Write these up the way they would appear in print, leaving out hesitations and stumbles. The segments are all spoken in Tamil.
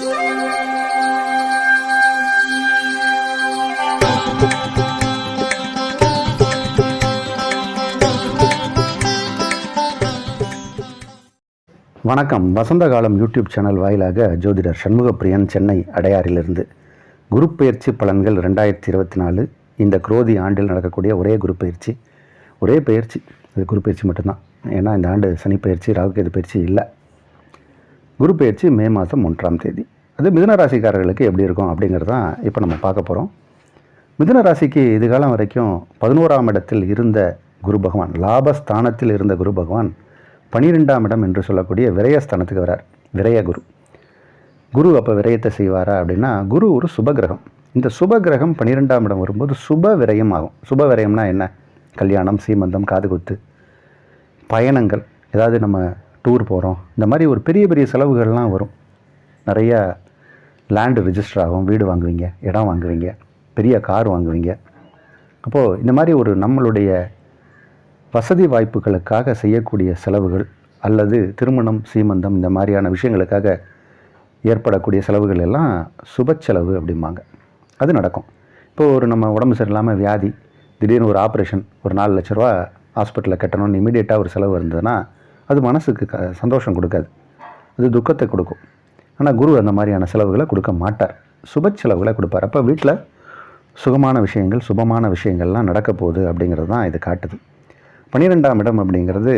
வணக்கம். வசந்த காலம் யூடியூப் சேனல் வாயிலாக ஜோதிடர் சண்முகப்பிரியன், சென்னை அடையாறிலிருந்து. குரு பயிற்சி பலன்கள் 2024 இந்த குரோதி ஆண்டில் நடக்கக்கூடிய ஒரே குரு பயிற்சி. இது குரு பயிற்சி மட்டும்தான். ஏன்னா இந்த ஆண்டு சனி பயிற்சி, ராகுகேது பயிற்சி இல்லை. குரு பயிற்சி மே மாதம் 1ஆம் தேதி. அது மிதுன ராசிக்காரர்களுக்கு எப்படி இருக்கும் அப்படிங்கிறதான் இப்போ நம்ம பார்க்க போகிறோம். மிதுன ராசிக்கு இதுகாலம் வரைக்கும் 11ஆம் இடத்தில் இருந்த குரு பகவான், லாபஸ்தானத்தில் இருந்த குரு பகவான் 12ஆம் இடம் என்று சொல்லக்கூடிய விரயஸ்தானத்துக்கு வரார். விரய குரு அப்போ விரயத்தை செய்வாரா அப்படின்னா, குரு ஒரு சுபகிரகம். இந்த சுபகிரகம் 12ஆம் இடம் வரும்போது சுப விரயம் ஆகும். சுப விரயம்னா என்ன? கல்யாணம், சீமந்தம், காதுகுத்து, பயணங்கள், ஏதாவது நம்ம டூர் போகிறோம், இந்த மாதிரி ஒரு பெரிய பெரிய செலவுகள்லாம் வரும். நிறைய லேண்டு ரிஜிஸ்டர் ஆகும், வீடு வாங்குவீங்க, இடம் வாங்குவீங்க, பெரிய கார் வாங்குவீங்க. அப்போது இந்த மாதிரி ஒரு நம்மளுடைய வசதி வாய்ப்புகளுக்காக செய்யக்கூடிய செலவுகள் அல்லது திருமணம், சீமந்தம், இந்த மாதிரியான விஷயங்களுக்காக ஏற்படக்கூடிய செலவுகள் எல்லாம் சுப செலவு அப்படிம்பாங்க. அது நடக்கும். இப்போது நம்ம உடம்பு சரியில்லாமல் வியாதி, திடீர்னு ஒரு ஆப்ரேஷன், ஒரு 4 லட்ச ரூபா ஹாஸ்பிட்டலில் கட்டணும்னு இமீடியட்டாக ஒரு செலவு இருந்ததுன்னா அது மனசுக்கு சந்தோஷம் கொடுக்காது, அது துக்கத்தை கொடுக்கும். ஆனால் குரு அந்த மாதிரியான செலவுகளை கொடுக்க மாட்டார், சுப செலவுகளை கொடுப்பார். அப்போ வீட்டில் சுகமான விஷயங்கள், சுபமான விஷயங்கள்லாம் நடக்க போகுது அப்படிங்கிறது தான் இது காட்டுது. 12ஆம் இடம் அப்படிங்கிறது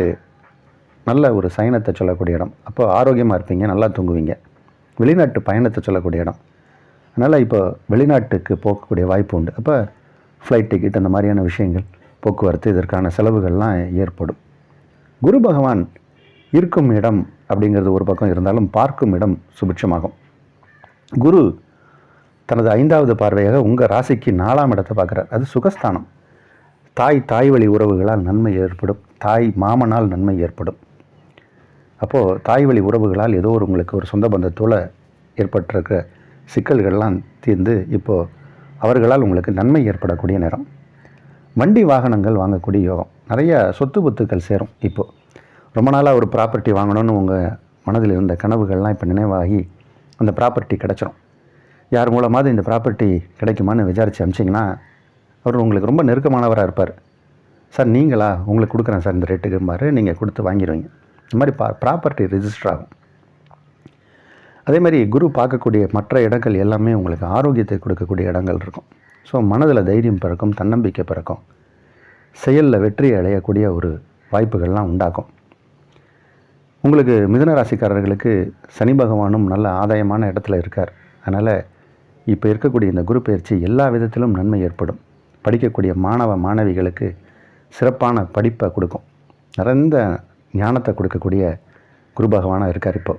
நல்ல ஒரு சயனத்தை சொல்லக்கூடிய இடம். அப்போ ஆரோக்கியமாக இருப்பீங்க, நல்லா தூங்குவீங்க. வெளிநாட்டு பயணத்தை சொல்லக்கூடிய இடம். அதனால் இப்போ வெளிநாட்டுக்கு போகக்கூடிய வாய்ப்பு உண்டு. அப்போ ஃப்ளைட் டிக்கெட், அந்த மாதிரியான விஷயங்கள், போக்குவரத்து, இதற்கான செலவுகள்லாம் ஏற்படும். குரு பகவான் இருக்கும் இடம் அப்படிங்கிறது ஒரு பக்கம் இருந்தாலும் பார்க்கும் இடம் சுபிட்சமாகும். குரு தனது 5வது பார்வையாக உங்கள் ராசிக்கு 4ஆம் இடத்தை பார்க்குறார். அது சுகஸ்தானம். தாய் வழி உறவுகளால் நன்மை ஏற்படும், மாமனால் நன்மை ஏற்படும். அப்போது தாய் வழி உறவுகளால் ஏதோ உங்களுக்கு ஒரு சொந்த பந்தத்தோடு ஏற்பட்டிருக்கிற சிக்கல்கள்லாம் தீர்ந்து இப்போது அவர்களால் உங்களுக்கு நன்மை ஏற்படக்கூடிய நேரம். வண்டி வாகனங்கள் வாங்கக்கூடிய யோகம், நிறைய சொத்து பத்துக்கள் சேரும். இப்போது ரொம்ப நாளாக ஒரு ப்ராப்பர்ட்டி வாங்கணும்னு உங்கள் மனதில் இருந்த கனவுகள்லாம் இப்போ நினைவாகி அந்த ப்ராப்பர்ட்டி கிடச்சிரும். யார் மூலமாவது இந்த ப்ராப்பர்ட்டி கிடைக்குமான்னு விசாரித்து அனுப்பிச்சிங்கன்னா அவர் உங்களுக்கு ரொம்ப நெருக்கமானவராக இருப்பார். சார் நீங்களா, உங்களுக்கு கொடுக்குறேன் சார் இந்த ரேட்டுக்கு பாரு, நீங்கள் கொடுத்து வாங்கிடுவீங்க. இந்த மாதிரி ப்ராப்பர்ட்டி ரிஜிஸ்டர் ஆகும். அதே மாதிரி குரு பார்க்கக்கூடிய மற்ற இடங்கள் எல்லாமே உங்களுக்கு ஆரோக்கியத்தை கொடுக்கக்கூடிய இடங்கள் இருக்கும். ஸோ மனதில் தைரியம் பிறக்கும், தன்னம்பிக்கை பிறக்கும், செயலில் வெற்றி அடையக்கூடிய ஒரு வாய்ப்புகள்லாம் உண்டாக்கும். உங்களுக்கு மிதுன ராசிக்காரர்களுக்கு சனி பகவானும் நல்ல ஆதாயமான இடத்துல இருக்கார். அதனால் இப்போ இருக்கக்கூடிய இந்த குரு பயிற்சி எல்லா விதத்திலும் நன்மை ஏற்படும். படிக்கக்கூடிய மாணவிகளுக்கு சிறப்பான படிப்பை கொடுக்கும், நிறைந்த ஞானத்தை கொடுக்கக்கூடிய குரு பகவானாக இருக்கார். இப்போ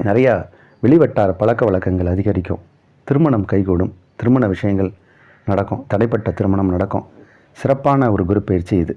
நிறையா வெளிவட்டார பழக்க வழக்கங்கள் அதிகரிக்கும், திருமணம் கைகூடும், திருமண விஷயங்கள் நடக்கும், தடைப்பட்ட திருமணம் நடக்கும். சிறப்பான ஒரு குரு பயிற்சி இது.